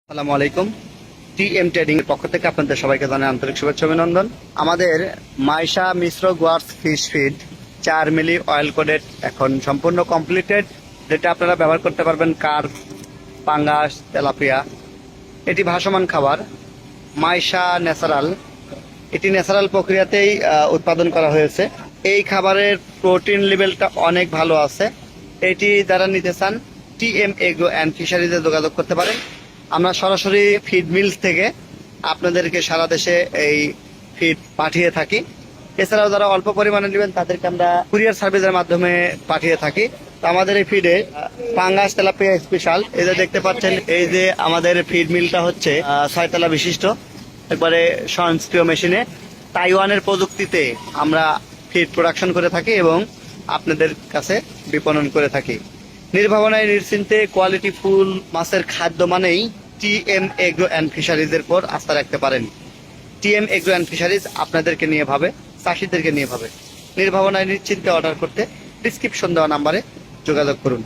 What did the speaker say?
আসসালামু আলাইকুম। TM trading এর পক্ষ থেকে আপনাদের সবাইকে জানাই আন্তরিক শুভেচ্ছা অভিনন্দন। আমাদের মাইশা মিশ্র গোয়ার্স ফিশ ফিড 4 মিলি অয়েল কোডেড এখন সম্পূর্ণ কমপ্লিটেড, যেটা আপনারা ব্যবহার করতে পারবেন কার্প, পাঙ্গাস, তেলাপিয়া। এটি ভাসমান খাবার মাইশা ন্যাচারাল। এটি ন্যাচারাল প্রক্রিয়াতেই উৎপাদন করা হয়েছে। এই খাবারের প্রোটিন লেভেলটা অনেক ভালো আছে। এটি যারা নিতে চান টিএম এগ্রো অ্যান্ড ফিশারিজে যোগাযোগ করতে পারেন। আমরা সরাসরি ফিড মিলস থেকে আপনাদেরকে সারা দেশে এই ফিড পাঠিয়ে থাকি। এছাড়াও যারা অল্প পরিমাণে নেবেন তাদেরকে আমরা কুরিয়ার সার্ভিসের মাধ্যমে পাঠিয়ে থাকি। তো আমাদের এই ফিডে পাঙ্গাস, তেলাপিয়া স্পেশাল। এই যে দেখতে পাচ্ছেন, এই যে আমাদের ফিড মিলটা হচ্ছে 6 তলা বিশিষ্ট, একবারে স্বয়ংক্রিয় মেশিনে তাইওয়ানের প্রযুক্তিতে আমরা ফিড প্রোডাকশন করে থাকি এবং আপনাদের কাছে বিপণন করে থাকি। নির্ভাবনায় নিশ্চিন্তে কোয়ালিটি ফুল মাছের খাদ্য মানেই টিএম এগ্রো অ্যান্ড ফিশারিজের পর আস্থা রাখতে পারেন। টিএম এগ্রো অ্যান্ড ফিশারিজ আপনাদেরকে নিয়ে ভাবে, চাষিদেরকে নিয়ে ভাবে। নির্ভাবনায় নিশ্চিন্তে অর্ডার করতে ডিসক্রিপশন দেওয়া নাম্বারে যোগাযোগ করুন।